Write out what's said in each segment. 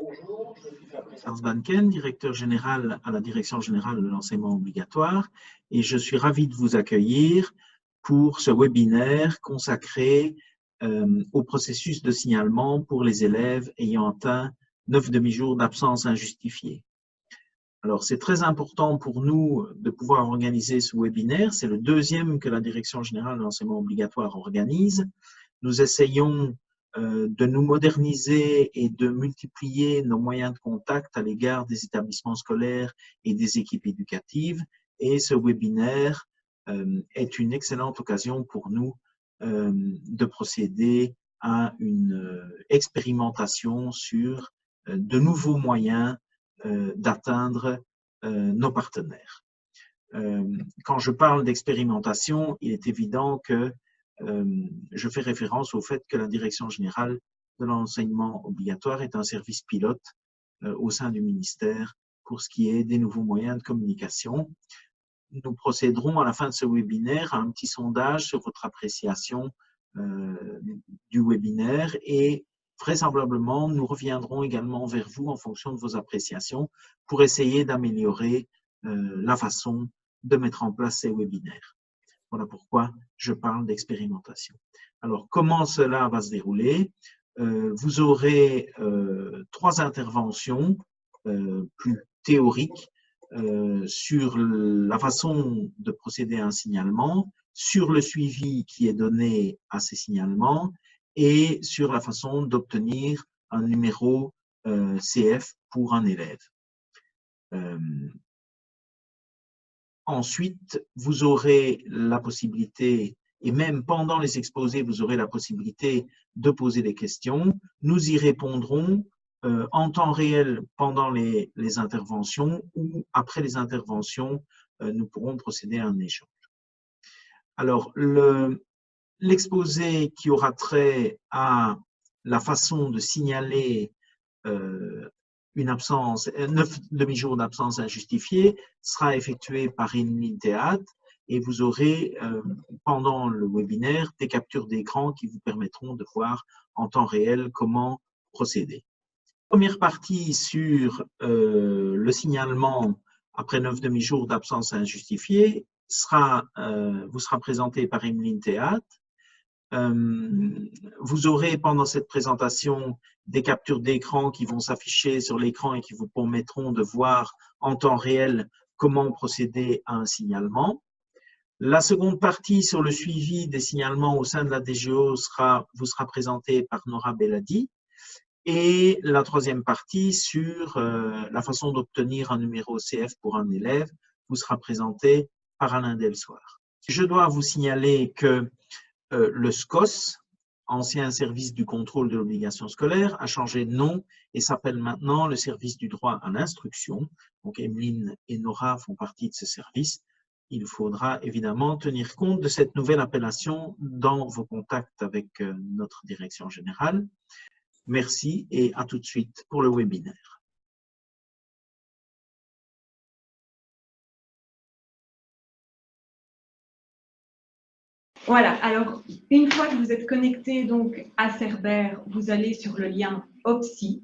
Bonjour, je suis Fabrice Arsbanken, directeur général à la Direction générale de l'enseignement obligatoire, et je suis ravi de vous accueillir pour ce webinaire consacré au processus de signalement pour les élèves ayant atteint 9 demi-jours d'absence injustifiée. Alors, c'est très important pour nous de pouvoir organiser ce webinaire. C'est le deuxième que la Direction générale de l'enseignement obligatoire organise. Nous essayons de nous moderniser et de multiplier nos moyens de contact à l'égard des établissements scolaires et des équipes éducatives. Et ce webinaire est une excellente occasion pour nous de procéder à une expérimentation sur de nouveaux moyens d'atteindre nos partenaires. Quand je parle d'expérimentation, il est évident que je fais référence au fait que la Direction générale de l'enseignement obligatoire est un service pilote au sein du ministère pour ce qui est des nouveaux moyens de communication. Nous procéderons à la fin de ce webinaire à un petit sondage sur votre appréciation du webinaire et vraisemblablement, nous reviendrons également vers vous en fonction de vos appréciations pour essayer d'améliorer la façon de mettre en place ces webinaires. Voilà pourquoi je parle d'expérimentation. Alors, comment cela va se dérouler? Vous aurez 3 interventions plus théoriques sur la façon de procéder à un signalement, sur le suivi qui est donné à ces signalements et sur la façon d'obtenir un numéro CF pour un élève. Ensuite, vous aurez la possibilité, et même pendant les exposés, vous aurez la possibilité de poser des questions. Nous y répondrons en temps réel pendant les interventions ou après les interventions, nous pourrons procéder à un échange. Alors, l'exposé qui aura trait à la façon de signaler une absence, 9 demi-jours d'absence injustifiée sera effectué par Emeline Théâtre et vous aurez pendant le webinaire des captures d'écran qui vous permettront de voir en temps réel comment procéder. Première partie sur le signalement après 9 demi-jours d'absence injustifiée vous sera présentée par Emeline Théâtre. Vous aurez pendant cette présentation des captures d'écran qui vont s'afficher sur l'écran et qui vous permettront de voir en temps réel comment procéder à un signalement. La seconde partie sur le suivi des signalements au sein de la DGO vous sera présentée par Nora Belladi. Et la troisième partie sur la façon d'obtenir un numéro CF pour un élève vous sera présentée par Alain Delsoir. Je dois vous signaler que le SCOS, ancien service du contrôle de l'obligation scolaire, a changé de nom et s'appelle maintenant le service du droit à l'instruction. Donc, Emeline et Nora font partie de ce service. Il faudra évidemment tenir compte de cette nouvelle appellation dans vos contacts avec notre direction générale. Merci et à tout de suite pour le webinaire. Voilà, alors une fois que vous êtes connecté donc à Cerbère, vous allez sur le lien OPSI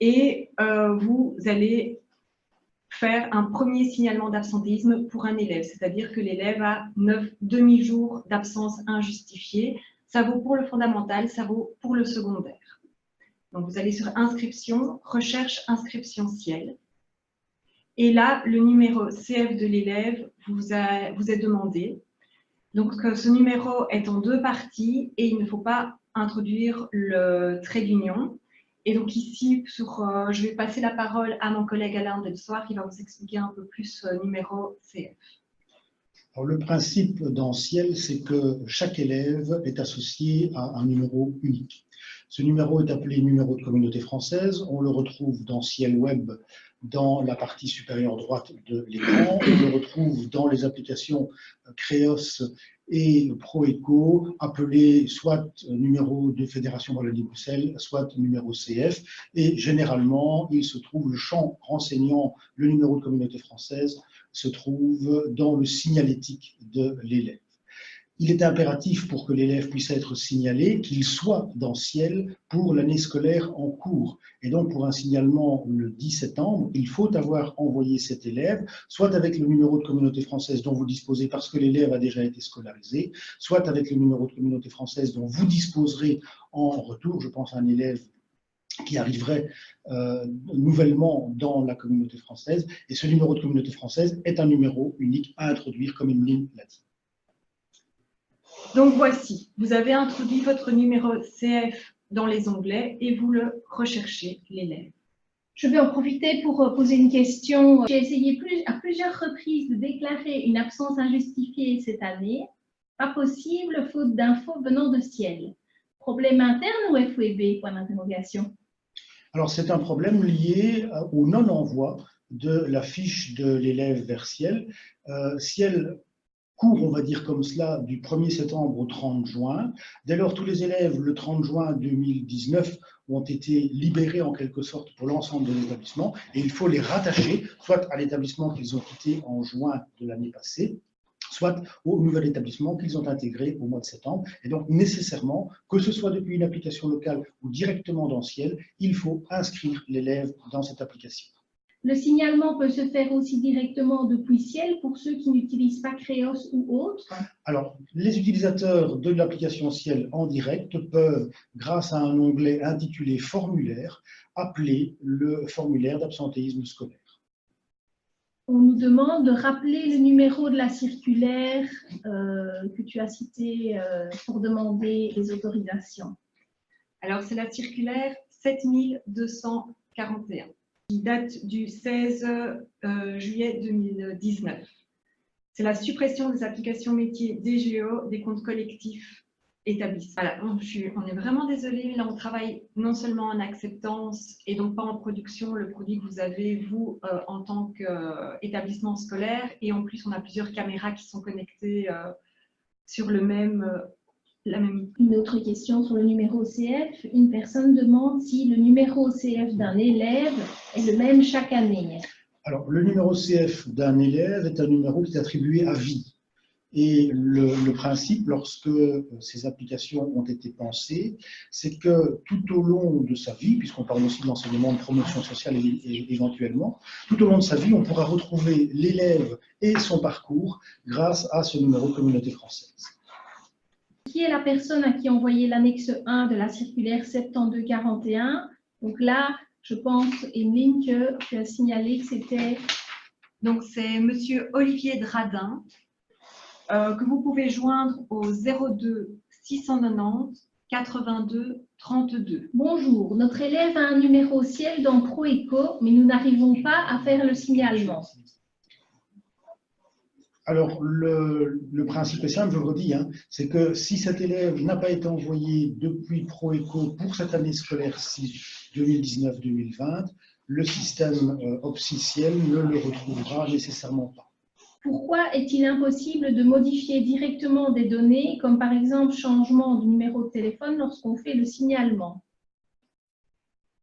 et vous allez faire un premier signalement d'absentéisme pour un élève, c'est-à-dire que l'élève a 9 demi-jours d'absence injustifiée. Ça vaut pour le fondamental, ça vaut pour le secondaire. Donc vous allez sur inscription, recherche inscription ciel. Et là, le numéro CF de l'élève vous est demandé. Donc, ce numéro est en 2 parties et il ne faut pas introduire le trait d'union. Et donc ici, je vais passer la parole à mon collègue Alain Delsoir qui va vous expliquer un peu plus ce numéro CF. Alors, le principe dans Ciel, c'est que chaque élève est associé à un numéro unique. Ce numéro est appelé numéro de communauté française. On le retrouve dans Ciel Web, dans la partie supérieure droite de l'écran. On le retrouve dans les applications Créos et ProEco, appelé soit numéro de Fédération Wallonie-Bruxelles, soit numéro CF. Et généralement, il se trouve le champ renseignant le numéro de communauté française se trouve dans le signalétique de l'élève. il est impératif pour que l'élève puisse être signalé qu'il soit dans Ciel pour l'année scolaire en cours. Et donc, pour un signalement le 10 septembre, il faut avoir envoyé cet élève, soit avec le numéro de communauté française dont vous disposez parce que l'élève a déjà été scolarisé, soit avec le numéro de communauté française dont vous disposerez en retour. Je pense à un élève qui arriverait nouvellement dans la communauté française. Et ce numéro de communauté française est un numéro unique à introduire, comme Emeline l'a dit. Donc voici, vous avez introduit votre numéro CF dans les onglets et vous le recherchez, l'élève. Je vais en profiter pour poser une question. J'ai essayé à plusieurs reprises de déclarer une absence injustifiée cette année. Pas possible, faute d'infos venant de Ciel. Problème interne ou FEB? Point d'interrogation. Alors, c'est un problème lié au non-envoi de la fiche de l'élève vers Ciel. Ciel court, on va dire comme cela, du 1er septembre au 30 juin. Dès lors, tous les élèves, le 30 juin 2019, ont été libérés en quelque sorte pour l'ensemble de l'établissement et il faut les rattacher soit à l'établissement qu'ils ont quitté en juin de l'année passée, soit au nouvel établissement qu'ils ont intégré au mois de septembre. Et donc, nécessairement, que ce soit depuis une application locale ou directement dans Ciel, il faut inscrire l'élève dans cette application. Le signalement peut se faire aussi directement depuis Ciel pour ceux qui n'utilisent pas Créos ou autre. Alors, les utilisateurs de l'application Ciel en direct peuvent, grâce à un onglet intitulé Formulaire, appeler le formulaire d'absentéisme scolaire. On nous demande de rappeler le numéro de la circulaire que tu as cité pour demander les autorisations. Alors, c'est la circulaire 7241 qui date du 16 juillet 2019. C'est la suppression des applications métiers DGO des comptes collectifs établis. Voilà, on est vraiment désolé. Là, on travaille non seulement en acceptance et donc pas en production, le produit que vous avez, vous, en tant qu'établissement scolaire. Et en plus, on a plusieurs caméras qui sont connectées sur la même. Une autre question sur le numéro CF. Une personne demande si le numéro CF d'un élève est le même chaque année. Alors, le numéro CF d'un élève est un numéro qui est attribué à vie. Et le principe, lorsque ces applications ont été pensées, c'est que tout au long de sa vie, puisqu'on parle aussi de l'enseignement de promotion sociale et éventuellement, tout au long de sa vie, on pourra retrouver l'élève et son parcours grâce à ce numéro de communauté française. Qui est la personne à qui envoyer l'annexe 1 de la circulaire 7241? Donc là, je pense, Emeline, que tu as signalé que c'était... Donc, c'est Monsieur Olivier Dradin, que vous pouvez joindre au 02 690 82 32. Bonjour, notre élève a un numéro Ciel dans ProEco, mais nous n'arrivons pas à faire le signalement. Alors, le principe est simple, je le redis, c'est que si cet élève n'a pas été envoyé depuis ProEco pour cette année scolaire 2019-2020, le système officiel ne le retrouvera nécessairement pas. Pourquoi est-il impossible de modifier directement des données, comme par exemple changement du numéro de téléphone lorsqu'on fait le signalement?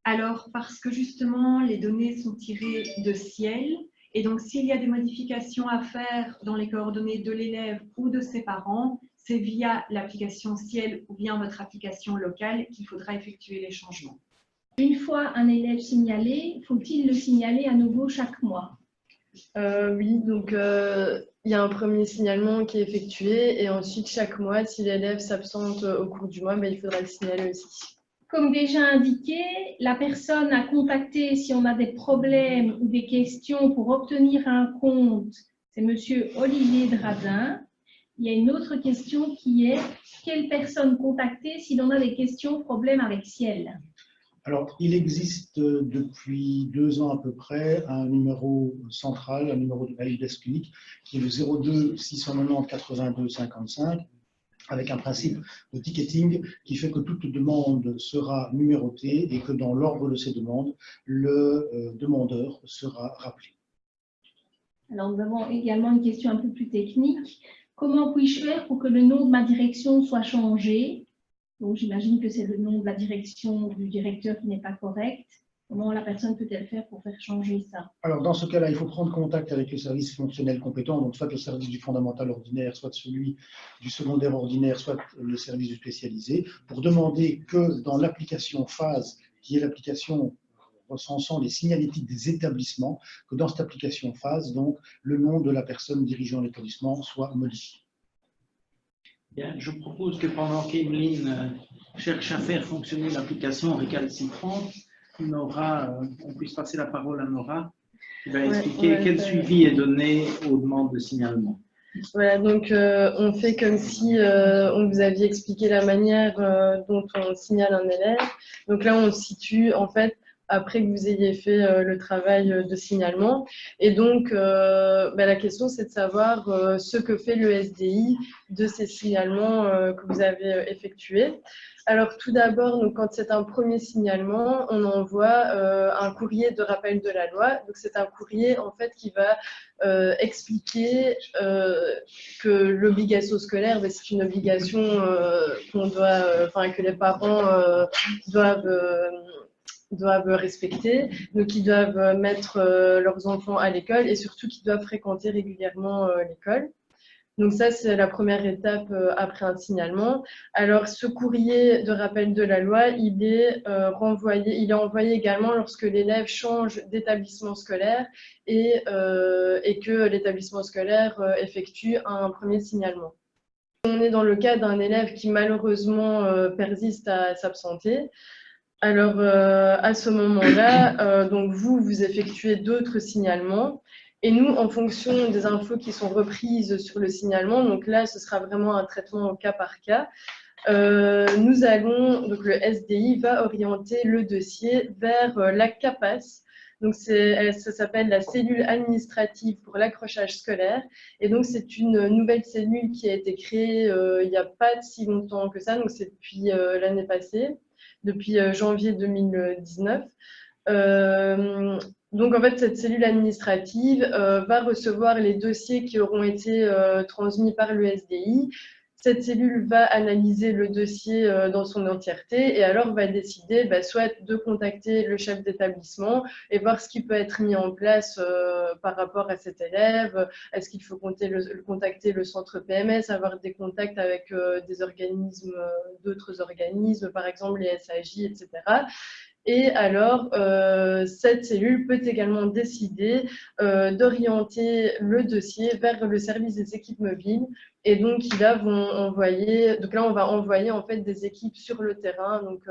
Alors, parce que justement, les données sont tirées de Ciel. Et donc, s'il y a des modifications à faire dans les coordonnées de l'élève ou de ses parents, c'est via l'application Ciel ou bien votre application locale qu'il faudra effectuer les changements. Une fois un élève signalé, faut-il le signaler à nouveau chaque mois? Oui, donc il y a un premier signalement qui est effectué et ensuite chaque mois, si l'élève s'absente au cours du mois, il faudra le signaler aussi. Comme déjà indiqué, la personne à contacter si on a des problèmes ou des questions pour obtenir un compte, c'est Monsieur Olivier Dradin. Il y a une autre question qui est quelle personne contacter si l'on a des questions, problèmes avec Ciel? Alors, il existe depuis 2 ans à peu près un numéro central, un numéro de helpdesk unique qui est le 02 690 82 55 avec un principe de ticketing qui fait que toute demande sera numérotée et que dans l'ordre de ces demandes, le demandeur sera rappelé. Alors, nous avons également une question un peu plus technique. Comment puis-je faire pour que le nom de ma direction soit changé? Donc, j'imagine que c'est le nom de la direction du directeur qui n'est pas correct. Comment la personne peut-elle faire pour faire changer ça? Alors, dans ce cas-là, il faut prendre contact avec le service fonctionnel compétent, donc soit le service du fondamental ordinaire, soit celui du secondaire ordinaire, soit le service du spécialisé, pour demander que dans l'application phase, qui est l'application recensant les signalétiques des établissements, que dans cette application phase, donc, le nom de la personne dirigeant l'établissement soit modifié. Bien, je propose que pendant qu'Emeline cherche à faire fonctionner l'application récalcitrante, on puisse passer la parole à Nora, qui va expliquer quel suivi est donné aux demandes de signalement. Voilà, donc on fait comme si on vous aviez expliqué la manière dont on signale un élève. Donc là, on se situe en fait après que vous ayez fait le travail de signalement. Et donc, la question, c'est de savoir ce que fait le SDI de ces signalements que vous avez effectués. Alors, tout d'abord, quand c'est un premier signalement, on envoie un courrier de rappel de la loi. Donc, c'est un courrier, en fait, qui va expliquer que l'obligation scolaire, c'est une obligation que les parents doivent respecter, donc ils doivent mettre leurs enfants à l'école et surtout qu'ils doivent fréquenter régulièrement l'école. Donc ça, c'est la première étape après un signalement. Alors, ce courrier de rappel de la loi, il est envoyé également lorsque l'élève change d'établissement scolaire et que l'établissement scolaire effectue un premier signalement. On est dans le cas d'un élève qui malheureusement persiste à s'absenter. Alors, à ce moment-là, donc vous effectuez d'autres signalements. Et nous, en fonction des infos qui sont reprises sur le signalement, donc là, ce sera vraiment un traitement au cas par cas, donc le SDI va orienter le dossier vers la CAPAS. Donc, ça s'appelle la cellule administrative pour l'accrochage scolaire. Et donc, c'est une nouvelle cellule qui a été créée il n'y a pas si longtemps que ça, donc c'est depuis l'année passée, depuis janvier 2019. Donc, en fait, cette cellule administrative va recevoir les dossiers qui auront été transmis par le SDI. Cette cellule va analyser le dossier dans son entièreté et alors va décider soit de contacter le chef d'établissement et voir ce qui peut être mis en place par rapport à cet élève. Est-ce qu'il faut contacter le centre PMS, avoir des contacts avec des organismes, d'autres organismes, par exemple les SAJ, etc. Et alors, cette cellule peut également décider d'orienter le dossier vers le service des équipes mobiles. Et donc, on va envoyer en fait des équipes sur le terrain, donc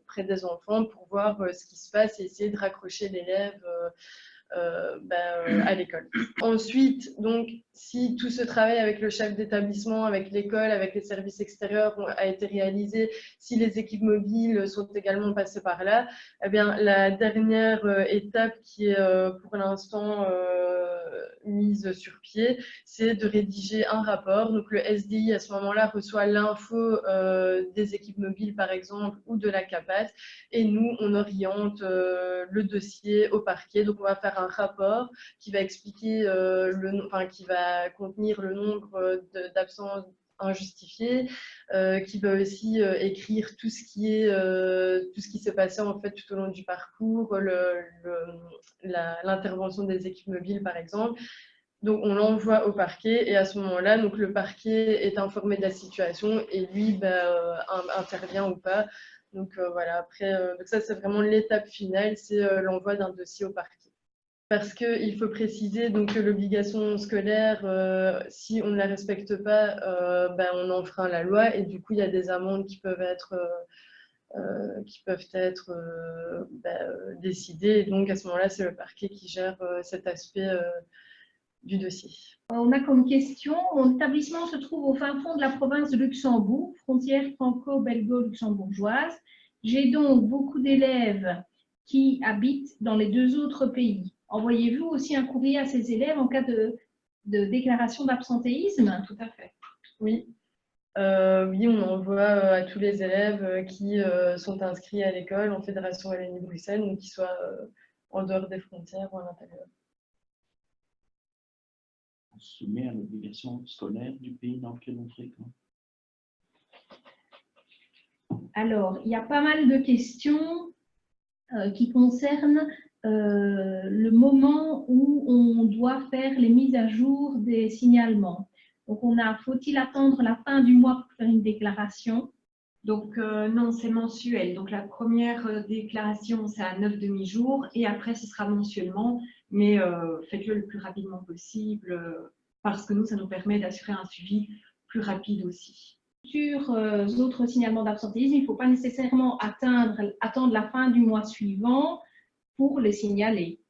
près des enfants, pour voir ce qui se passe et essayer de raccrocher l'élève à l'école. Ensuite, donc, si tout ce travail avec le chef d'établissement, avec l'école, avec les services extérieurs a été réalisé, si les équipes mobiles sont également passées par là, eh bien, la dernière étape qui est pour l'instant mise sur pied, c'est de rédiger un rapport. Donc, le SDI, à ce moment-là, reçoit l'info des équipes mobiles, par exemple, ou de la CAPAS, et nous, on oriente le dossier au parquet. Donc, on va faire un rapport qui va expliquer qui va contenir le nombre d'absences injustifiées, qui va aussi écrire tout ce qui s'est passé en fait tout au long du parcours, l'intervention des équipes mobiles par exemple. Donc on l'envoie au parquet et à ce moment-là, donc le parquet est informé de la situation et lui intervient ou pas. Donc voilà, après, donc ça c'est vraiment l'étape finale, c'est l'envoi d'un dossier au parquet. Parce qu'il faut préciser donc, que l'obligation scolaire, si on ne la respecte pas, on enfreint la loi et du coup, il y a des amendes qui peuvent être décidées. Et donc, à ce moment-là, c'est le parquet qui gère cet aspect du dossier. On a comme question, mon établissement se trouve au fin fond de la province de Luxembourg, frontière franco-belgo-luxembourgeoise. J'ai donc beaucoup d'élèves qui habitent dans les deux autres pays. Envoyez-vous aussi un courrier à ces élèves en cas de déclaration d'absentéisme? Tout à fait. Oui. Oui, on envoie à tous les élèves qui sont inscrits à l'école en Fédération Wallonie-Bruxelles, donc qu'ils soient en dehors des frontières ou à l'intérieur. On se soumet à l'obligation scolaire du pays dans lequel on fréquente. Alors, il y a pas mal de questions. qui concerne le moment où on doit faire les mises à jour des signalements. Donc, faut-il attendre la fin du mois pour faire une déclaration? Donc, non, c'est mensuel. Donc, la première déclaration, c'est à 9 demi-jours et après, ce sera mensuellement. Mais faites-le le plus rapidement possible parce que nous, ça nous permet d'assurer un suivi plus rapide aussi. Sur autres signalements d'absentéisme, il ne faut pas nécessairement attendre la fin du mois suivant pour les signaler.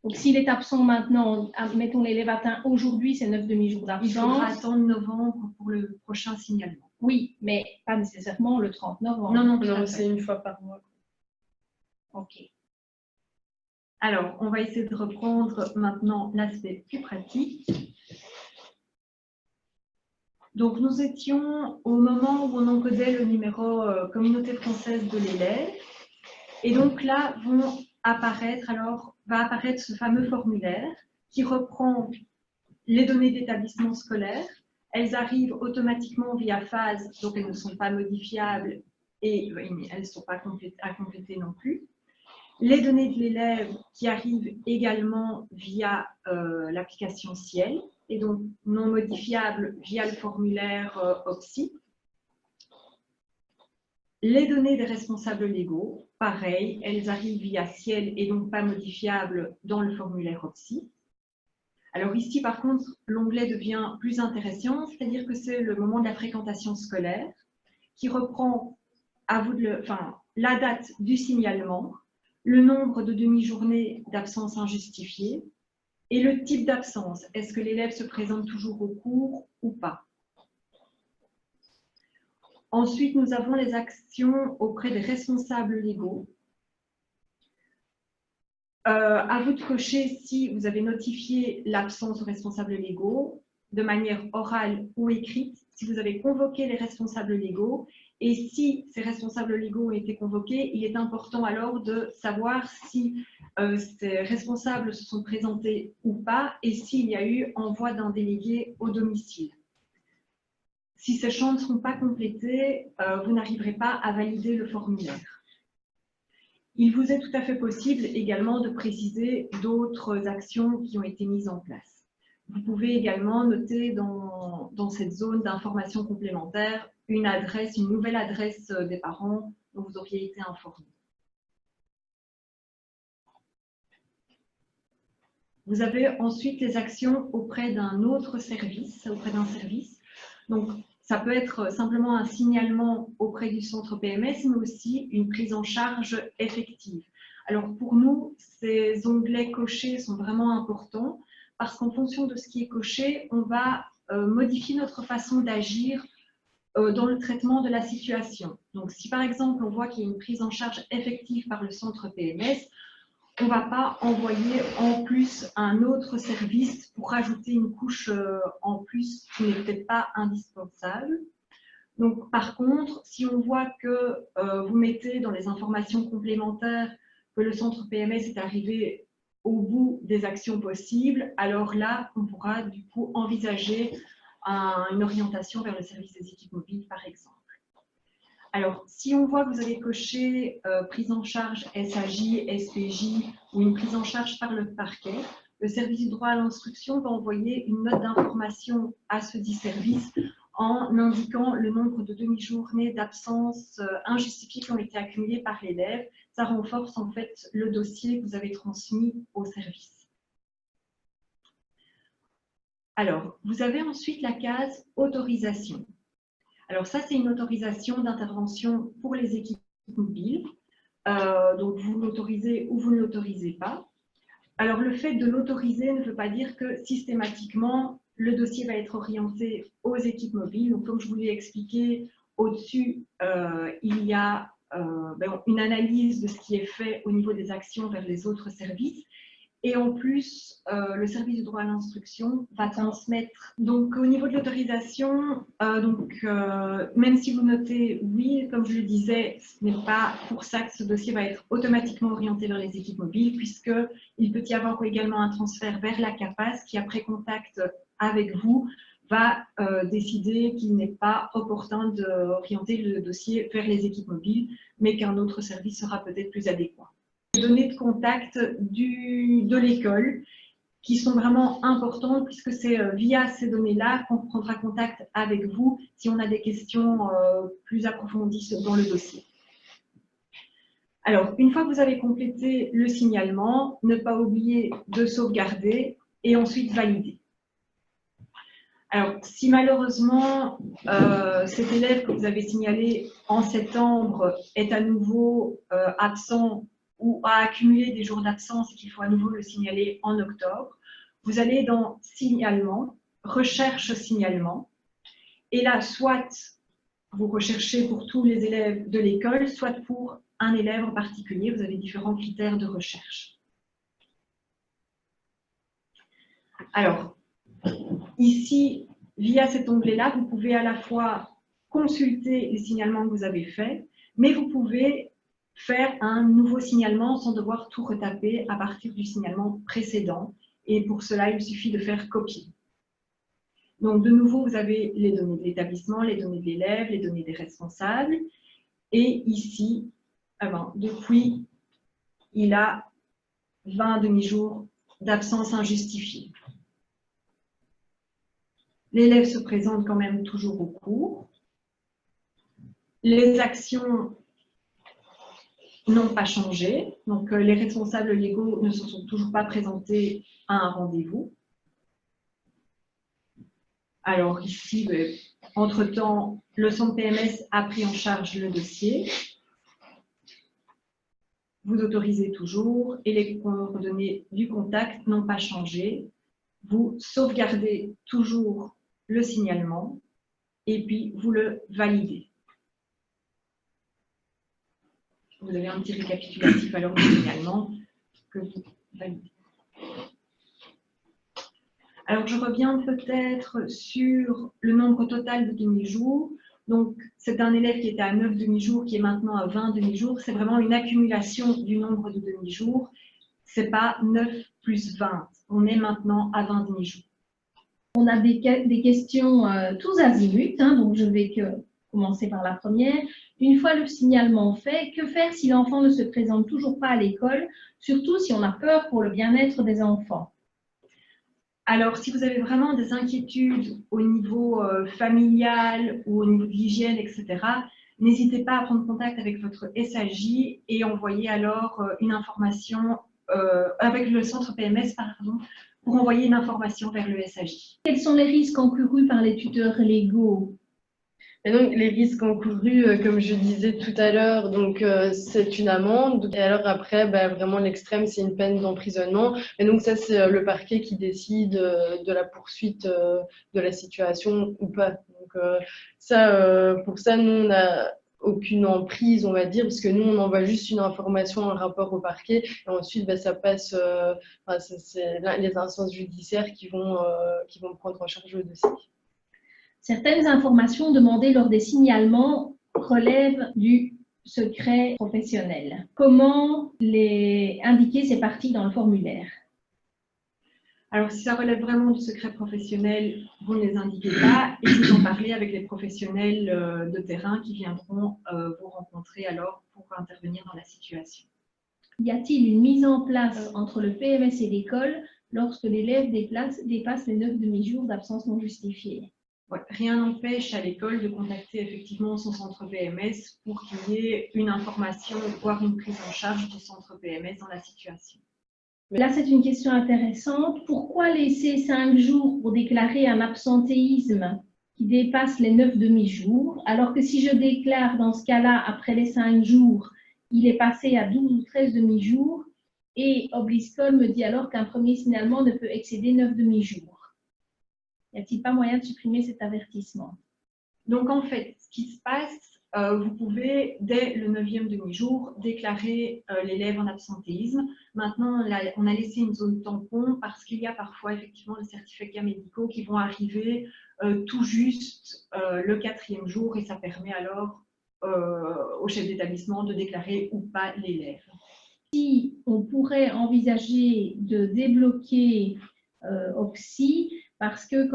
Donc, s'il est absent maintenant, mettons l'élève atteint aujourd'hui, c'est 9 demi-jours d'absence. Il faudra attendre novembre pour le prochain signalement. Oui, mais pas nécessairement le 30 novembre. Non, c'est une fois par mois. OK. Alors, on va essayer de reprendre maintenant l'aspect plus pratique. Donc, nous étions au moment où on encodait le numéro communauté française de l'élève. Et donc là, va apparaître ce fameux formulaire qui reprend les données d'établissement scolaire. Elles arrivent automatiquement via phase, donc elles ne sont pas modifiables et elles ne sont pas à compléter non plus. Les données de l'élève qui arrivent également via l'application Ciel et donc non modifiables via le formulaire OPSI. Les données des responsables légaux, pareil, elles arrivent via Ciel et donc pas modifiables dans le formulaire OPSI. Alors ici, par contre, l'onglet devient plus intéressant, c'est-à-dire que c'est le moment de la fréquentation scolaire qui reprend la date du signalement, le nombre de demi-journées d'absence injustifiée et le type d'absence. Est-ce que l'élève se présente toujours au cours ou pas? Ensuite, nous avons les actions auprès des responsables légaux. À vous de cocher si vous avez notifié l'absence aux responsables légaux de manière orale ou écrite, si vous avez convoqué les responsables légaux et si ces responsables légaux ont été convoqués, il est important alors de savoir si ces responsables se sont présentés ou pas et s'il y a eu envoi d'un délégué au domicile. Si ces champs ne sont pas complétés, vous n'arriverez pas à valider le formulaire. Il vous est tout à fait possible également de préciser d'autres actions qui ont été mises en place. Vous pouvez également noter dans cette zone d'information complémentaire une nouvelle adresse des parents dont vous auriez été informé. Vous avez ensuite les actions auprès d'un autre service, Donc, ça peut être simplement un signalement auprès du centre PMS, mais aussi une prise en charge effective. Alors pour nous, ces onglets cochés sont vraiment importants parce qu'en fonction de ce qui est coché, on va modifier notre façon d'agir dans le traitement de la situation. Donc si par exemple on voit qu'il y a une prise en charge effective par le centre PMS, on ne va pas envoyer en plus un autre service pour rajouter une couche en plus qui n'est peut-être pas indispensable. Donc, par contre, si on voit que vous mettez dans les informations complémentaires que le centre PMS est arrivé au bout des actions possibles, alors là, on pourra du coup envisager une orientation vers le service des équipes mobiles, par exemple. Alors, si on voit que vous avez coché prise en charge SAJ, SPJ ou une prise en charge par le parquet, le service du droit à l'instruction va envoyer une note d'information à ce dit service en indiquant le nombre de demi-journées d'absence injustifiées qui ont été accumulées par l'élève. Ça renforce en fait le dossier que vous avez transmis au service. Alors, vous avez ensuite la case autorisation. Alors ça, c'est une autorisation d'intervention pour les équipes mobiles. Donc, vous l'autorisez ou vous ne l'autorisez pas. Alors, le fait de l'autoriser ne veut pas dire que systématiquement, le dossier va être orienté aux équipes mobiles. Donc, comme je vous l'ai expliqué, au-dessus, il y a une analyse de ce qui est fait au niveau des actions vers les autres services. Et en plus, le service du droit à l'instruction va transmettre. Donc, au niveau de l'autorisation, même si vous notez oui, comme je le disais, ce n'est pas pour ça que ce dossier va être automatiquement orienté vers les équipes mobiles, puisqu'il peut y avoir également un transfert vers la CAPAS qui, après contact avec vous, va décider qu'il n'est pas opportun d'orienter le dossier vers les équipes mobiles, mais qu'un autre service sera peut-être plus adéquat. Les données de contact de l'école qui sont vraiment importantes, puisque c'est via ces données-là qu'on prendra contact avec vous si on a des questions plus approfondies dans le dossier. Alors, une fois que vous avez complété le signalement, ne pas oublier de sauvegarder et ensuite valider. Alors, si malheureusement cet élève que vous avez signalé en septembre est à nouveau absent ou a accumulé des jours d'absence et qu'il faut à nouveau le signaler en octobre, vous allez dans signalement, recherche signalement, et là, soit vous recherchez pour tous les élèves de l'école, soit pour un élève en particulier, vous avez différents critères de recherche. Alors, ici, via cet onglet-là, vous pouvez à la fois consulter les signalements que vous avez faits, mais vous pouvez faire un nouveau signalement sans devoir tout retaper à partir du signalement précédent. Et pour cela, il suffit de faire copier. Donc, de nouveau, vous avez les données de l'établissement, les données de l'élève, les données des responsables. Et ici, depuis, il a 20 demi-jours d'absence injustifiée. L'élève se présente quand même toujours au cours. Les actions n'ont pas changé. Donc, les responsables légaux ne se sont toujours pas présentés à un rendez-vous. Alors ici, entre-temps, le centre PMS a pris en charge le dossier. Vous autorisez toujours et les coordonnées du contact n'ont pas changé. Vous sauvegardez toujours le signalement et puis vous le validez. Vous avez un petit récapitulatif alors du signalement que vous validez. Alors, je reviens peut-être sur le nombre total de demi-jours. Donc, c'est un élève qui était à 9 demi-jours, qui est maintenant à 20 demi-jours. C'est vraiment une accumulation du nombre de demi-jours. Ce n'est pas 9 plus 20. On est maintenant à 20 demi-jours. On a des questions tous azimuts, donc je vais commencer par la première. Une fois le signalement fait, que faire si l'enfant ne se présente toujours pas à l'école, surtout si on a peur pour le bien-être des enfants? Alors, si vous avez vraiment des inquiétudes au niveau familial ou au niveau de l'hygiène, etc., n'hésitez pas à prendre contact avec votre SAJ et envoyer alors une information avec le centre PMS, pardon, pour envoyer une information vers le SAJ. Quels sont les risques encourus par les tuteurs légaux? Et donc, les risques encourus, comme je disais tout à l'heure, donc c'est une amende. Et alors après, vraiment l'extrême, c'est une peine d'emprisonnement. Et donc ça, c'est le parquet qui décide de la poursuite de la situation ou pas. Donc pour ça, nous, on n'a aucune emprise, on va dire, parce que nous, on envoie juste une information, un rapport au parquet, et ensuite, ça passe, c'est les instances judiciaires qui vont prendre en charge le dossier. Certaines informations demandées lors des signalements relèvent du secret professionnel. Comment indiquer ces parties dans le formulaire? Alors, si ça relève vraiment du secret professionnel, vous ne les indiquez pas et vous en parlez avec les professionnels de terrain qui viendront vous rencontrer alors pour intervenir dans la situation. Y a-t-il une mise en place entre le PMS et l'école lorsque l'élève dépasse les 9 demi-jours d'absence non justifiée? Ouais, rien n'empêche à l'école de contacter effectivement son centre PMS pour qu'il y ait une information, voire une prise en charge du centre PMS dans la situation. Là, c'est une question intéressante. Pourquoi laisser 5 jours pour déclarer un absentéisme qui dépasse les 9 demi-jours, alors que si je déclare dans ce cas-là, après les 5 jours, il est passé à 12 ou 13 demi-jours et Obliscol me dit alors qu'un premier signalement ne peut excéder 9 demi-jours. Y a-t-il pas moyen de supprimer cet avertissement? Donc, en fait, ce qui se passe, vous pouvez, dès le 9e demi-jour, déclarer l'élève en absentéisme. Maintenant, on a laissé une zone tampon parce qu'il y a parfois effectivement des certificats médicaux qui vont arriver tout juste le 4e jour et ça permet alors au chef d'établissement de déclarer ou pas l'élève. Si on pourrait envisager de débloquer OPSI parce que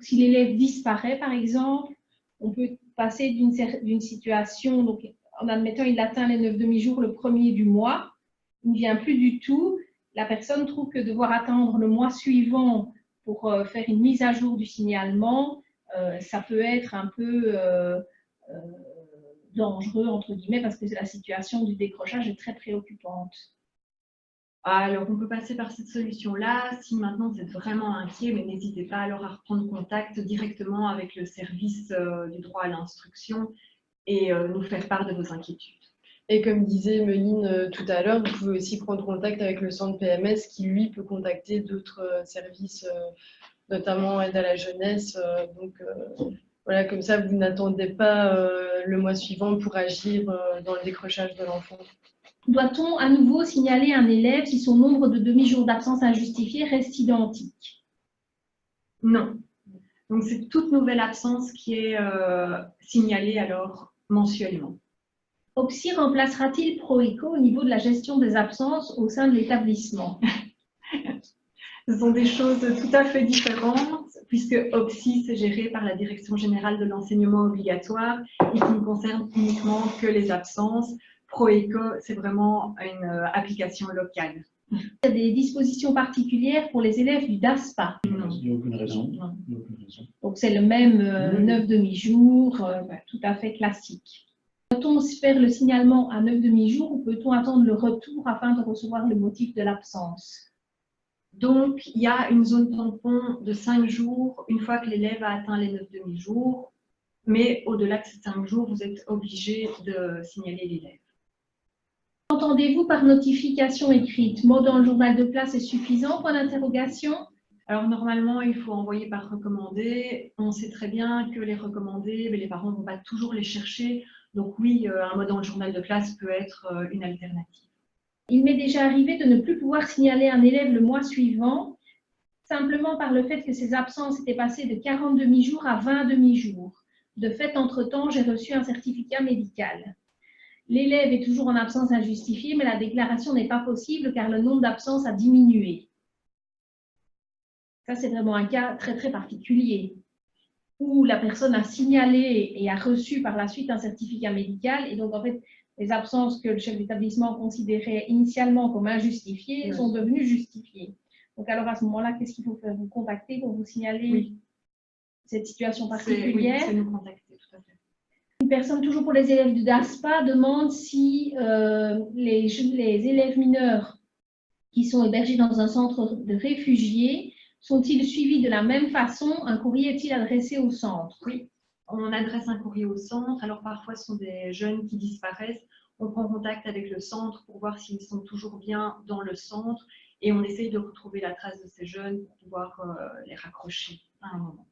si l'élève disparaît, par exemple, on peut passer d'une situation, donc en admettant il atteint les 9 demi-jours le premier du mois, il ne vient plus du tout, la personne trouve que devoir attendre le mois suivant pour faire une mise à jour du signalement, ça peut être un peu dangereux, entre guillemets, parce que la situation du décrochage est très préoccupante. Alors, on peut passer par cette solution-là. Si maintenant vous êtes vraiment inquiet, mais n'hésitez pas alors à reprendre contact directement avec le service du droit à l'instruction et nous faire part de vos inquiétudes. Et comme disait Meline tout à l'heure, vous pouvez aussi prendre contact avec le centre PMS qui, lui, peut contacter d'autres services, notamment aide à la jeunesse. Voilà, comme ça, vous n'attendez pas le mois suivant pour agir dans le décrochage de l'enfant. Doit-on à nouveau signaler un élève si son nombre de demi-jours d'absence injustifiée reste identique? Non. Donc, c'est toute nouvelle absence qui est signalée alors mensuellement. OPSI remplacera-t-il Proeco au niveau de la gestion des absences au sein de l'établissement? Ce sont des choses tout à fait différentes, puisque OPSI, c'est géré par la Direction générale de l'enseignement obligatoire et qui ne concerne uniquement que les absences. Proeco, c'est vraiment une application locale. Il y a des dispositions particulières pour les élèves du DASPA? Il n'y a aucune raison. Non. Donc, c'est le même 9 demi-jours, tout à fait classique. Doit-on faire le signalement à 9 demi-jours ou peut-on attendre le retour afin de recevoir le motif de l'absence? Donc, il y a une zone tampon de 5 jours une fois que l'élève a atteint les 9 demi-jours. Mais au-delà de ces 5 jours, vous êtes obligé de signaler l'élève. Entendez-vous par notification écrite? Mot dans le journal de classe est suffisant? Point d'interrogation. Alors, normalement, il faut envoyer par recommandé. On sait très bien que les recommandés, mais les parents ne vont pas toujours les chercher. Donc oui, un mot dans le journal de classe peut être une alternative. Il m'est déjà arrivé de ne plus pouvoir signaler un élève le mois suivant, simplement par le fait que ses absences étaient passées de 40 demi-jours à 20 demi-jours. De fait, entre-temps, j'ai reçu un certificat médical. L'élève est toujours en absence injustifiée, mais la déclaration n'est pas possible car le nombre d'absences a diminué. Ça, c'est vraiment un cas très, très particulier, où la personne a signalé et a reçu par la suite un certificat médical. Et donc, en fait, les absences que le chef d'établissement considérait initialement comme injustifiées sont devenues justifiées. Donc, alors à ce moment-là, qu'est-ce qu'il faut faire? Vous contacter pour vous signaler cette situation particulière? Oui, c'est nous contacter, tout à fait. Une personne, toujours pour les élèves du DASPA, demande si les élèves mineurs qui sont hébergés dans un centre de réfugiés sont-ils suivis de la même façon? Un courrier est-il adressé au centre? Oui, on adresse un courrier au centre. Alors parfois, ce sont des jeunes qui disparaissent. On prend contact avec le centre pour voir s'ils sont toujours bien dans le centre et on essaye de retrouver la trace de ces jeunes pour pouvoir les raccrocher à un moment.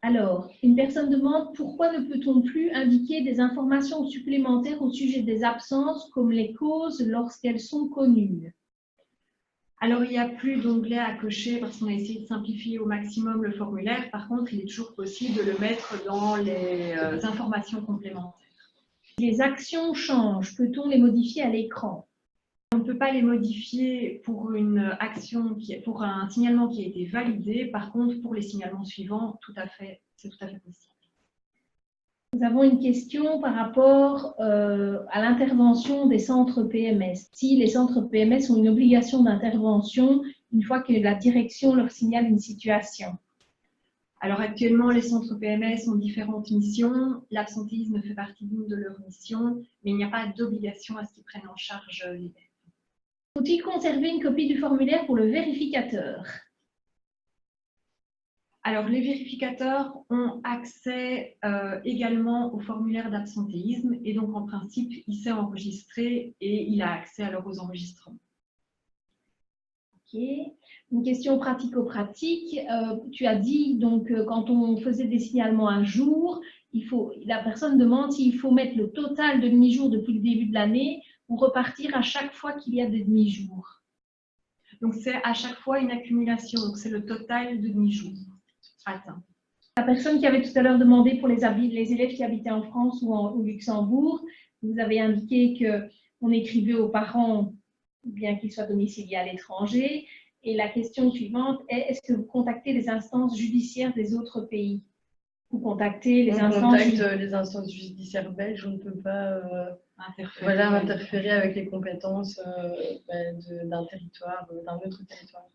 Alors, une personne demande pourquoi ne peut-on plus indiquer des informations supplémentaires au sujet des absences comme les causes lorsqu'elles sont connues? Alors, il n'y a plus d'onglet à cocher parce qu'on a essayé de simplifier au maximum le formulaire. Par contre, il est toujours possible de le mettre dans les informations complémentaires. Les actions changent, peut-on les modifier à l'écran? On ne peut pas les modifier pour une action, pour un signalement qui a été validé. Par contre, pour les signalements suivants, c'est tout à fait possible. Nous avons une question par rapport à l'intervention des centres PMS. Si les centres PMS ont une obligation d'intervention une fois que la direction leur signale une situation. Alors actuellement, les centres PMS ont différentes missions. L'absentéisme fait partie d'une de leurs missions, mais il n'y a pas d'obligation à ce qu'ils prennent en charge l'élève. Faut-il conserver une copie du formulaire pour le vérificateur? Alors, les vérificateurs ont accès également au formulaire d'absentéisme et donc, en principe, il s'est enregistré et il a accès alors aux enregistrements. Ok. Une question pratico-pratique. Tu as dit, donc, quand on faisait des signalements un jour, la personne demande s'il faut mettre le total de demi-jours depuis le début de l'année ou repartir à chaque fois qu'il y a des demi-jours. Donc, c'est à chaque fois une accumulation. Donc, c'est le total de demi-jours atteint. La personne qui avait tout à l'heure demandé pour les élèves qui habitaient en France ou au Luxembourg, vous avez indiqué qu'on écrivait aux parents, bien qu'ils soient domiciliés à l'étranger, Et la question suivante est, est-ce que vous contactez les instances judiciaires des autres pays? Vous contactez les les instances judiciaires belges, on ne peut pas interférer avec les compétences d'un territoire, d'un autre territoire.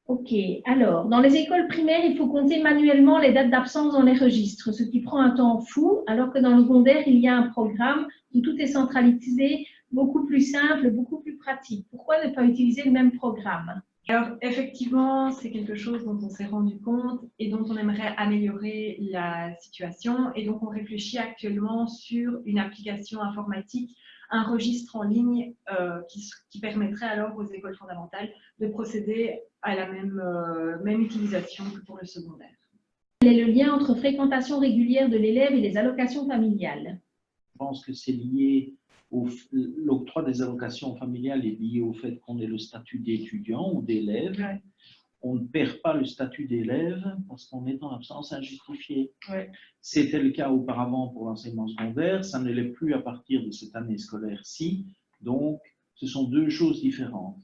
Ok, alors, dans les écoles primaires, il faut compter manuellement les dates d'absence dans les registres, ce qui prend un temps fou, alors que dans le secondaire, il y a un programme où tout est centralisé, beaucoup plus simple, beaucoup plus pratique. Pourquoi ne pas utiliser le même programme? Alors, effectivement, c'est quelque chose dont on s'est rendu compte et dont on aimerait améliorer la situation. Et donc, on réfléchit actuellement sur une application informatique, un registre en ligne qui permettrait alors aux écoles fondamentales de procéder à la même utilisation que pour le secondaire. Quel est le lien entre fréquentation régulière de l'élève et les allocations familiales? Je pense que c'est lié l'octroi des allocations familiales est lié au fait qu'on ait le statut d'étudiant ou d'élève. Ouais. On ne perd pas le statut d'élève parce qu'on est en absence injustifiée. Ouais. C'était le cas auparavant pour l'enseignement secondaire, ça ne l'est plus à partir de cette année scolaire-ci. Donc, ce sont deux choses différentes.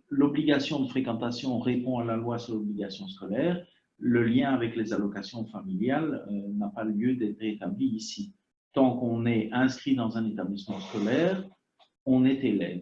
L'obligation de fréquentation répond à la loi sur l'obligation scolaire. Le lien avec les allocations familiales n'a pas lieu d'être établi ici. Tant qu'on est inscrit dans un établissement scolaire, on est élève.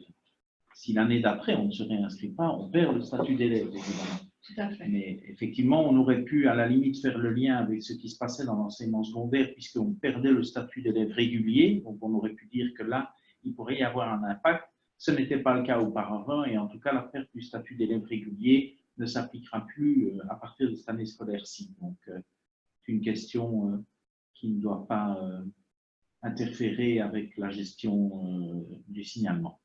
Si l'année d'après, on ne se réinscrit pas, on perd le statut d'élève, évidemment. Tout à fait. Mais effectivement, on aurait pu à la limite faire le lien avec ce qui se passait dans l'enseignement secondaire, puisqu'on perdait le statut d'élève régulier. Donc, on aurait pu dire que là, il pourrait y avoir un impact. Ce n'était pas le cas auparavant, et en tout cas, la perte du statut d'élève régulier ne s'appliquera plus à partir de cette année scolaire-ci. Donc, c'est une question qui ne doit pas interférer avec la gestion du signalement.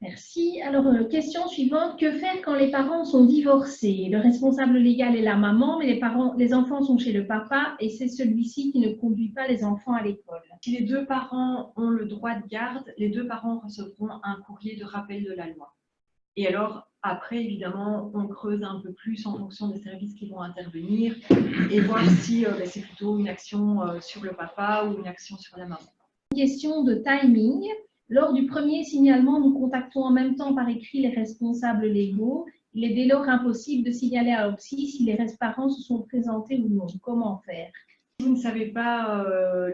Merci. Alors, question suivante. Que faire quand les parents sont divorcés? Le responsable légal est la maman, mais les enfants sont chez le papa et c'est celui-ci qui ne conduit pas les enfants à l'école. Si les deux parents ont le droit de garde, les deux parents recevront un courrier de rappel de la loi. Et alors, après, évidemment, on creuse un peu plus en fonction des services qui vont intervenir et voir si c'est plutôt une action sur le papa ou une action sur la maman. Question de timing. Lors du premier signalement, nous contactons en même temps par écrit les responsables légaux. Il est dès lors impossible de signaler à OPSI si les parents se sont présentés ou non. Comment faire? Si vous ne savez pas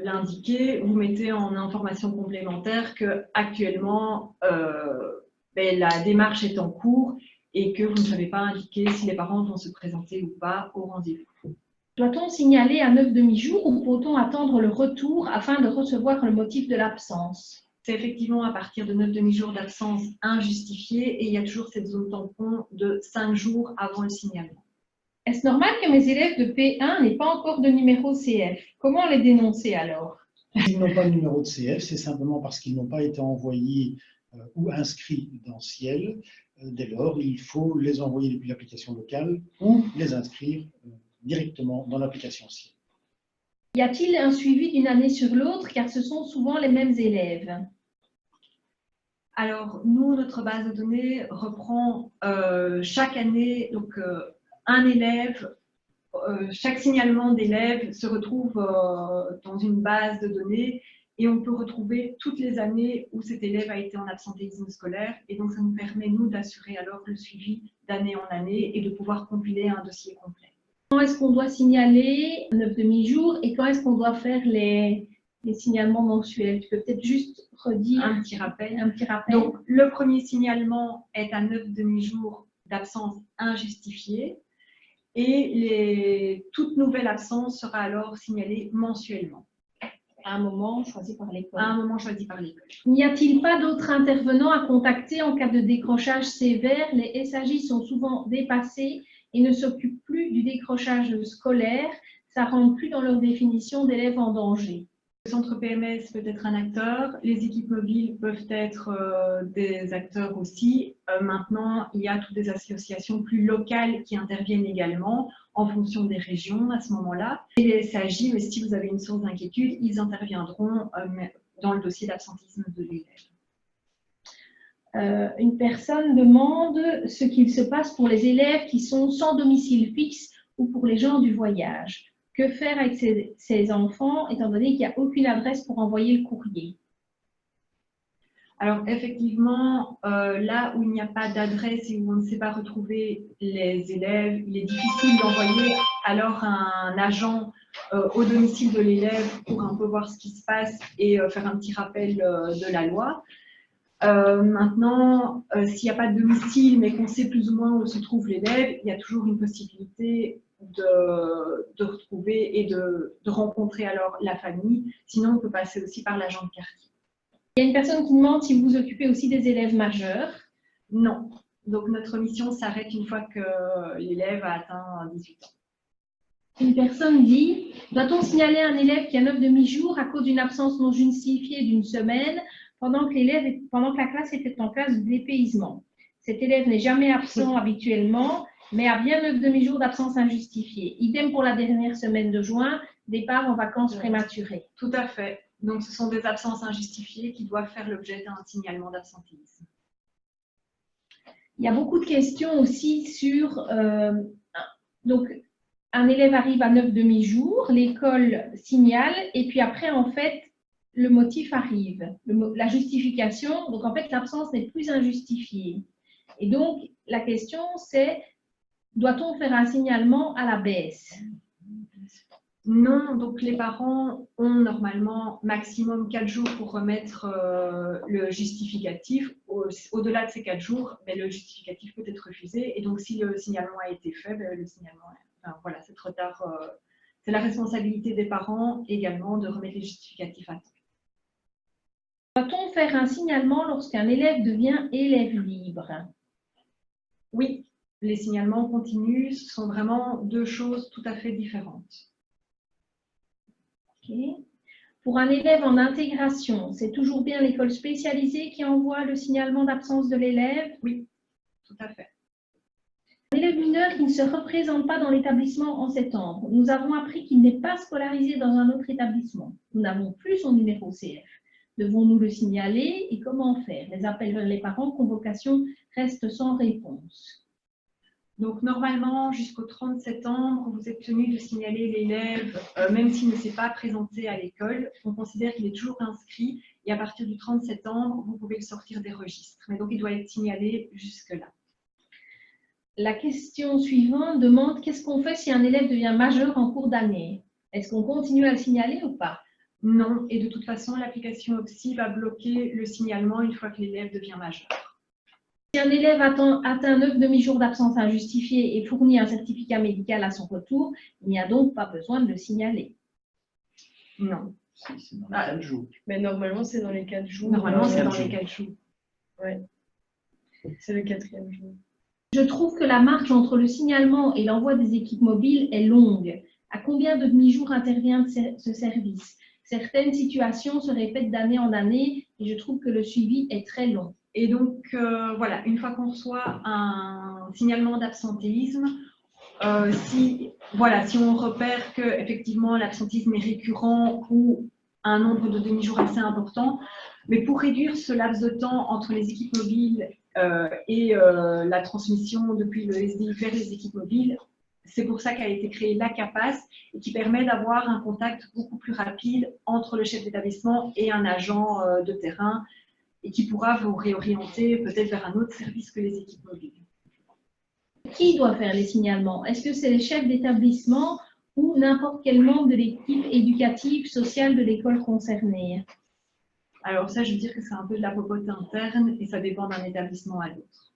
l'indiquer, vous mettez en information complémentaire qu'actuellement, la démarche est en cours et que vous ne savez pas indiquer si les parents vont se présenter ou pas au rendez-vous. Doit-on signaler à 9 demi-jours ou peut-on attendre le retour afin de recevoir le motif de l'absence? C'est effectivement à partir de 9 demi-jours d'absence injustifiée et il y a toujours cette zone tampon de 5 jours avant le signalement. Est-ce normal que mes élèves de P1 n'aient pas encore de numéro CF? Comment les dénoncer alors? S'ils n'ont pas de numéro de CF, c'est simplement parce qu'ils n'ont pas été envoyés ou inscrits dans Ciel. Dès lors, il faut les envoyer depuis l'application locale ou les inscrire directement dans l'application Ciel. Y a-t-il un suivi d'une année sur l'autre car ce sont souvent les mêmes élèves? Alors, nous, notre base de données reprend chaque année donc, un élève. Chaque signalement d'élève se retrouve dans une base de données et on peut retrouver toutes les années où cet élève a été en absentéisme scolaire. Et donc, ça nous permet, nous, d'assurer alors le suivi d'année en année et de pouvoir compiler un dossier complet. Quand est-ce qu'on doit signaler 9 demi-jours et quand est-ce qu'on doit faire les signalements mensuels? Tu peux peut-être juste redire un petit rappel. Donc, le premier signalement est à 9 demi-jours d'absence injustifiée et toute nouvelle absence sera alors signalée mensuellement. À un moment choisi par l'école. À un moment choisi par l'école. N'y a-t-il pas d'autres intervenants à contacter en cas de décrochage sévère? Les SAJ sont souvent dépassés et ne s'occupent plus du décrochage scolaire. Ça ne rentre plus dans leur définition d'élèves en danger. Le centre PMS peut être un acteur, les équipes mobiles peuvent être des acteurs aussi. Maintenant, il y a toutes des associations plus locales qui interviennent également en fonction des régions à ce moment-là. Et les SAJ, mais si vous avez une source d'inquiétude, ils interviendront dans le dossier d'absentéisme de l'élève. Une personne demande ce qu'il se passe pour les élèves qui sont sans domicile fixe ou pour les gens du voyage. Que faire avec ces enfants, étant donné qu'il n'y a aucune adresse pour envoyer le courrier? Alors effectivement, là où il n'y a pas d'adresse et où on ne sait pas retrouver les élèves, il est difficile d'envoyer alors un agent au domicile de l'élève pour un peu voir ce qui se passe et faire un petit rappel de la loi. Maintenant, s'il n'y a pas de domicile mais qu'on sait plus ou moins où se trouve l'élève, il y a toujours une possibilité de retrouver et de rencontrer alors la famille. Sinon, on peut passer aussi par l'agent de quartier. Il y a une personne qui demande si vous vous occupez aussi des élèves majeurs. Non. Donc, notre mission s'arrête une fois que l'élève a atteint 18 ans. Une personne dit, doit-on signaler un élève qui a 9 demi-jours à cause d'une absence non justifiée d'une semaine pendant que la classe était en classe de dépaysement? Cet élève n'est jamais absent habituellement, mais a bien 9 demi-jours d'absence injustifiée. Idem pour la dernière semaine de juin, départ en vacances prématurées. Tout à fait. Donc, ce sont des absences injustifiées qui doivent faire l'objet d'un signalement d'absentéisme. Il y a beaucoup de questions aussi sur... donc, un élève arrive à 9 demi-jours, l'école signale, et puis après, en fait, le motif arrive, la justification. Donc, en fait, l'absence n'est plus injustifiée. Et donc, la question, c'est, doit-on faire un signalement à la baisse? Non, donc les parents ont normalement maximum 4 jours pour remettre le justificatif. Au-delà de ces 4 jours, le justificatif peut être refusé. Et donc, si le signalement a été fait, le signalement, voilà, c'est trop tard. C'est la responsabilité des parents également de remettre les justificatifs à temps. Doit-on faire un signalement lorsqu'un élève devient élève libre? Oui, les signalements continus sont vraiment deux choses tout à fait différentes. Okay. Pour un élève en intégration, c'est toujours bien l'école spécialisée qui envoie le signalement d'absence de l'élève? Oui, tout à fait. Un élève mineur qui ne se représente pas dans l'établissement en septembre. Nous avons appris qu'il n'est pas scolarisé dans un autre établissement. Nous n'avons plus son numéro CF. Devons-nous le signaler et comment faire? Les appels vers les parents, convocation restent sans réponse. Donc, normalement, jusqu'au 30 septembre, vous êtes tenu de signaler l'élève, même s'il ne s'est pas présenté à l'école. On considère qu'il est toujours inscrit et à partir du 30 septembre, vous pouvez le sortir des registres. Mais donc, il doit être signalé jusque-là. La question suivante demande qu'est-ce qu'on fait si un élève devient majeur en cours d'année? Est-ce qu'on continue à le signaler ou pas? Non, et de toute façon, l'application OPSI va bloquer le signalement une fois que l'élève devient majeur. Si un élève atteint 9 demi-jours d'absence injustifiée et fournit un certificat médical à son retour, il n'y a donc pas besoin de le signaler. Non. C'est dans les 4 jours. Mais normalement, c'est dans les 4 jours. Normalement, c'est dans les 4 jours. Oui, c'est le 4e jour. Je trouve que la marge entre le signalement et l'envoi des équipes mobiles est longue. À combien de demi-jours intervient ce service? Certaines situations se répètent d'année en année et je trouve que le suivi est très long. Et donc, voilà, une fois qu'on reçoit un signalement d'absentéisme, si on repère que effectivement l'absentéisme est récurrent ou un nombre de demi-jours assez important, mais pour réduire ce laps de temps entre les équipes mobiles et la transmission depuis le SDI vers les équipes mobiles, c'est pour ça qu'a été créée la CAPAS et qui permet d'avoir un contact beaucoup plus rapide entre le chef d'établissement et un agent de terrain et qui pourra vous réorienter peut-être vers un autre service que les équipes mobiles. Qui doit faire les signalements? Est-ce que c'est les chefs d'établissement ou n'importe quel membre de l'équipe éducative, sociale de l'école concernée? Alors ça, je veux dire que c'est un peu de la popote interne et ça dépend d'un établissement à l'autre.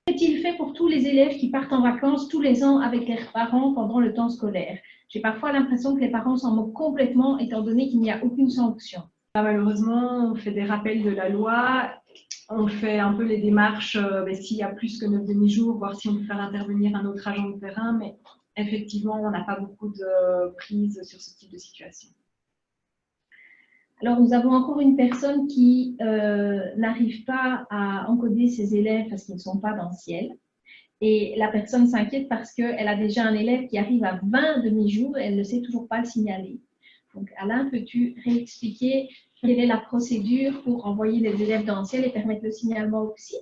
Qu'est-il fait pour tous les élèves qui partent en vacances tous les ans avec leurs parents pendant le temps scolaire? J'ai parfois l'impression que les parents s'en moquent complètement étant donné qu'il n'y a aucune sanction. Malheureusement, on fait des rappels de la loi, on fait un peu les démarches s'il y a plus que 9 demi-jours, voir si on peut faire intervenir un autre agent de terrain, mais effectivement, on n'a pas beaucoup de prise sur ce type de situation. Alors, nous avons encore une personne qui n'arrive pas à encoder ses élèves parce qu'ils ne sont pas dans le ciel. Et la personne s'inquiète parce qu'elle a déjà un élève qui arrive à 20 demi-jours et elle ne sait toujours pas le signaler. Donc, Alain, peux-tu réexpliquer quelle est la procédure pour envoyer les élèves dans le ciel et permettre le signalement OPSI?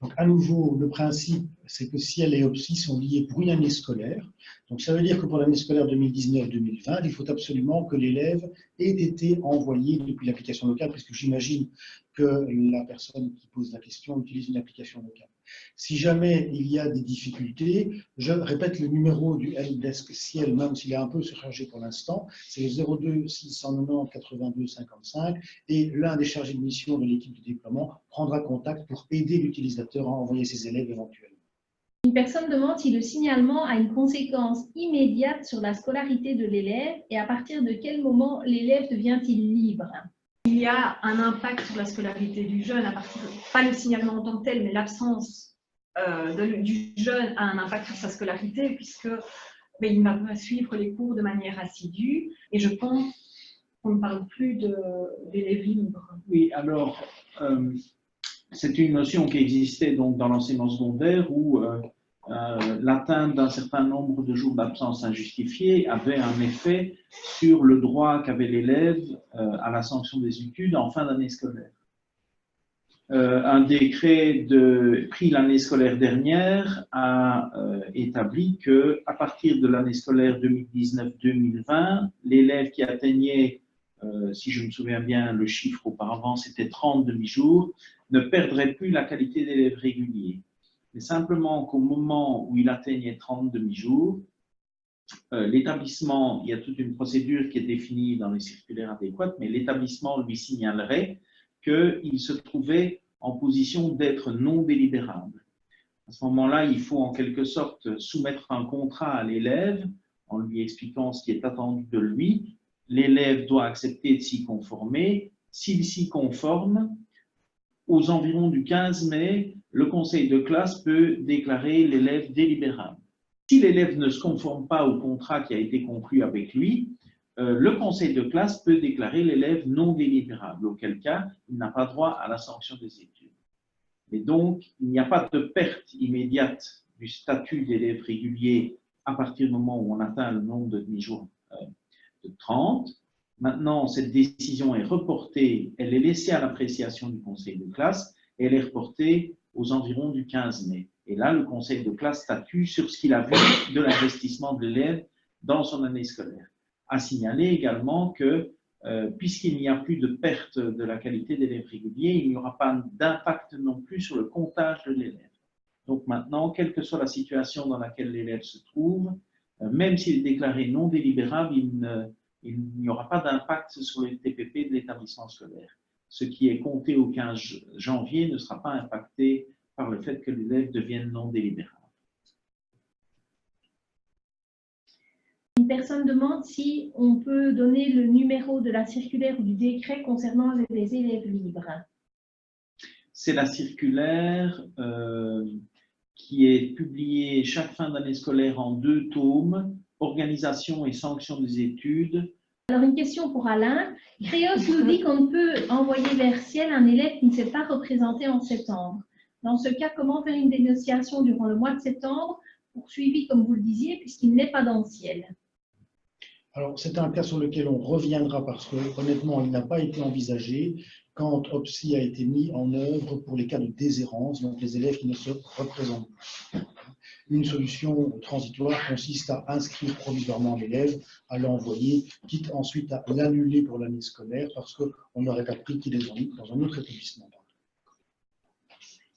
Donc, à nouveau, le principe, c'est que ciel et OPSI sont liés pour une année scolaire. Donc, ça veut dire que pour l'année scolaire 2019-2020, il faut absolument que l'élève ait été envoyé depuis l'application locale, parce que j'imagine que la personne qui pose la question utilise une application locale. Si jamais il y a des difficultés, je répète le numéro du helpdesk Ciel, même s'il est un peu surchargé pour l'instant, c'est le 02 690 82 55 et l'un des chargés de mission de l'équipe de déploiement prendra contact pour aider l'utilisateur à envoyer ses élèves éventuels. Une personne demande si le signalement a une conséquence immédiate sur la scolarité de l'élève et à partir de quel moment l'élève devient-il libre? Il y a un impact sur la scolarité du jeune, pas le signalement en tant que tel, mais l'absence du jeune a un impact sur sa scolarité puisque il ne va pas suivre les cours de manière assidue et je pense qu'on ne parle plus d'élèves libres. Oui, alors, c'est une notion qui existait donc dans l'enseignement secondaire où l'atteinte d'un certain nombre de jours d'absence injustifiée avait un effet sur le droit qu'avait l'élève à la sanction des études en fin d'année scolaire. Un décret pris l'année scolaire dernière a établi qu'à partir de l'année scolaire 2019-2020, l'élève qui atteignait, si je me souviens bien, le chiffre auparavant, c'était 30 demi-jours, ne perdrait plus la qualité d'élève régulier. Mais simplement qu'au moment où il atteignait 30 demi-jours, l'établissement, il y a toute une procédure qui est définie dans les circulaires adéquates, mais l'établissement lui signalerait qu'il se trouvait en position d'être non délibérable. À ce moment-là, il faut en quelque sorte soumettre un contrat à l'élève en lui expliquant ce qui est attendu de lui. L'élève doit accepter de s'y conformer. S'il s'y conforme, aux environs du 15 mai, le conseil de classe peut déclarer l'élève délibérable. Si l'élève ne se conforme pas au contrat qui a été conclu avec lui, le conseil de classe peut déclarer l'élève non délibérable, auquel cas il n'a pas droit à la sanction des études. Et donc, il n'y a pas de perte immédiate du statut d'élève régulier à partir du moment où on atteint le nombre de demi-jours de 30. Maintenant, cette décision est reportée, elle est laissée à l'appréciation du conseil de classe et elle est reportée aux environs du 15 mai. Et là, le conseil de classe statue sur ce qu'il a vu de l'investissement de l'élève dans son année scolaire. À signaler également que, puisqu'il n'y a plus de perte de la qualité d'élève régulier, il n'y aura pas d'impact non plus sur le comptage de l'élève. Donc maintenant, quelle que soit la situation dans laquelle l'élève se trouve, même s'il est déclaré non délibérable, il n'y aura pas d'impact sur le TPP de l'établissement scolaire. Ce qui est compté au 15 janvier ne sera pas impacté par le fait que l'élève devienne non délibérable. Une personne demande si on peut donner le numéro de la circulaire ou du décret concernant les élèves libres. C'est la circulaire qui est publiée chaque fin d'année scolaire en 2 tomes, organisation et sanction des études. Alors, une question pour Alain. Créos nous dit qu'on ne peut envoyer vers Ciel un élève qui ne s'est pas représenté en septembre. Dans ce cas, comment faire une dénonciation durant le mois de septembre, poursuivi, comme vous le disiez, puisqu'il n'est pas dans Ciel? Alors, c'est un cas sur lequel on reviendra parce que, honnêtement, il n'a pas été envisagé quand OPSI a été mis en œuvre pour les cas de déshérence, donc les élèves qui ne se représentent pas. Une solution transitoire consiste à inscrire provisoirement l'élève, à l'envoyer, quitte ensuite à l'annuler pour l'année scolaire parce qu'on aurait appris qu'il est dans un autre établissement.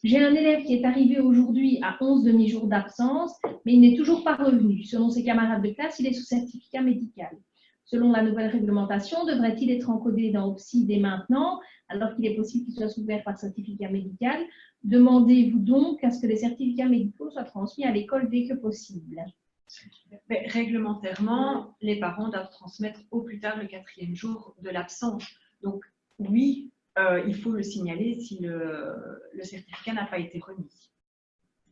J'ai un élève qui est arrivé aujourd'hui à 11 demi-jours d'absence, mais il n'est toujours pas revenu. Selon ses camarades de classe, il est sous certificat médical. Selon la nouvelle réglementation, devrait-il être encodé dans OPSI dès maintenant, alors qu'il est possible qu'il soit ouvert par certificat médical? Demandez-vous donc à ce que les certificats médicaux soient transmis à l'école dès que possible. Mais réglementairement, les parents doivent transmettre au plus tard le 4e jour de l'absence. Donc oui, il faut le signaler si le certificat n'a pas été remis.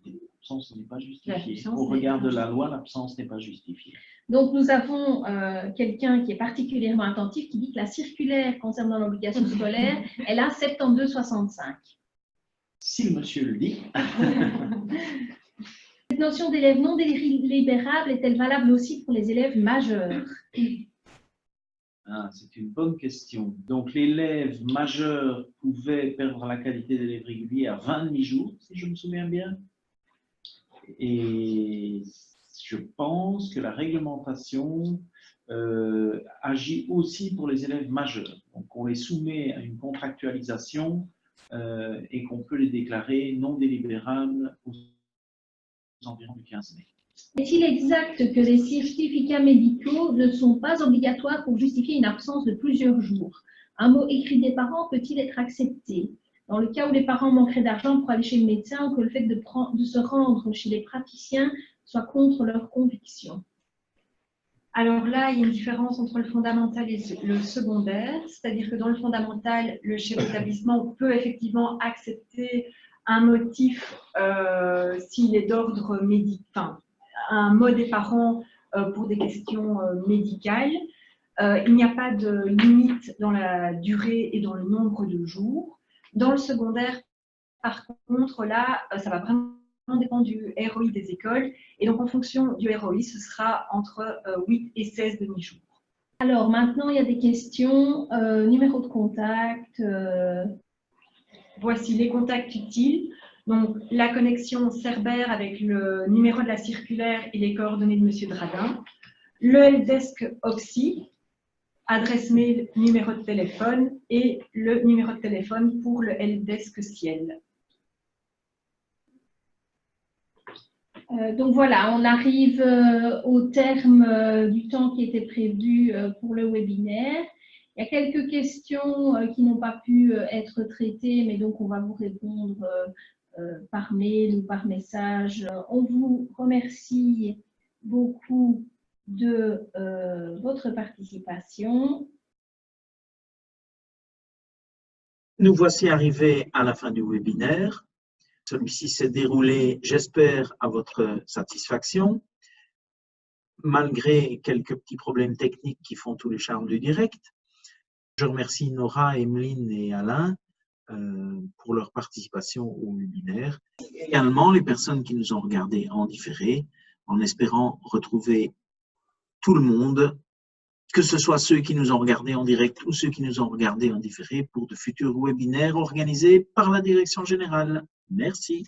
L'absence n'est pas justifiée. Au regard de la loi, l'absence n'est pas justifiée. Donc, nous avons quelqu'un qui est particulièrement attentif qui dit que la circulaire concernant l'obligation scolaire, elle a 72-65. Si le monsieur le dit. Cette notion d'élève non délibérable est-elle valable aussi pour les élèves majeurs? C'est une bonne question. Donc, l'élève majeur pouvait perdre la qualité d'élève régulier à 20 demi-jours, si je me souviens bien. Et je pense que la réglementation agit aussi pour les élèves majeurs. Donc, on les soumet à une contractualisation et qu'on peut les déclarer non délibérables aux environs du 15 mai. Est-il exact que les certificats médicaux ne sont pas obligatoires pour justifier une absence de plusieurs jours? Un mot écrit des parents peut-il être accepté? Dans le cas où les parents manqueraient d'argent pour aller chez le médecin ou que le fait de se rendre chez les praticiens soit contre leurs convictions. Alors là, il y a une différence entre le fondamental et le secondaire, c'est-à-dire que dans le fondamental, le chef d'établissement peut effectivement accepter un motif s'il est d'ordre médical, enfin, un mot des parents pour des questions médicales. Il n'y a pas de limite dans la durée et dans le nombre de jours. Dans le secondaire, par contre, là, ça va vraiment dépend du ROI des écoles. Et donc, en fonction du ROI, ce sera entre 8 et 16 demi-jours. Alors, maintenant, il y a des questions. Numéro de contact. Voici les contacts utiles. Donc, la connexion Cerber avec le numéro de la circulaire et les coordonnées de M. Dradin. Le helpdesk OPSI, adresse mail, numéro de téléphone et le numéro de téléphone pour le helpdesk Ciel. Donc voilà, on arrive au terme du temps qui était prévu pour le webinaire. Il y a quelques questions qui n'ont pas pu être traitées, mais donc on va vous répondre par mail ou par message. On vous remercie beaucoup de votre participation. Nous voici arrivés à la fin du webinaire. Celui-ci s'est déroulé, j'espère, à votre satisfaction, malgré quelques petits problèmes techniques qui font tout le charme du direct. Je remercie Nora, Emeline et Alain pour leur participation au webinaire. Également les personnes qui nous ont regardés en différé, en espérant retrouver tout le monde, que ce soit ceux qui nous ont regardés en direct ou ceux qui nous ont regardés en différé pour de futurs webinaires organisés par la Direction Générale. Merci.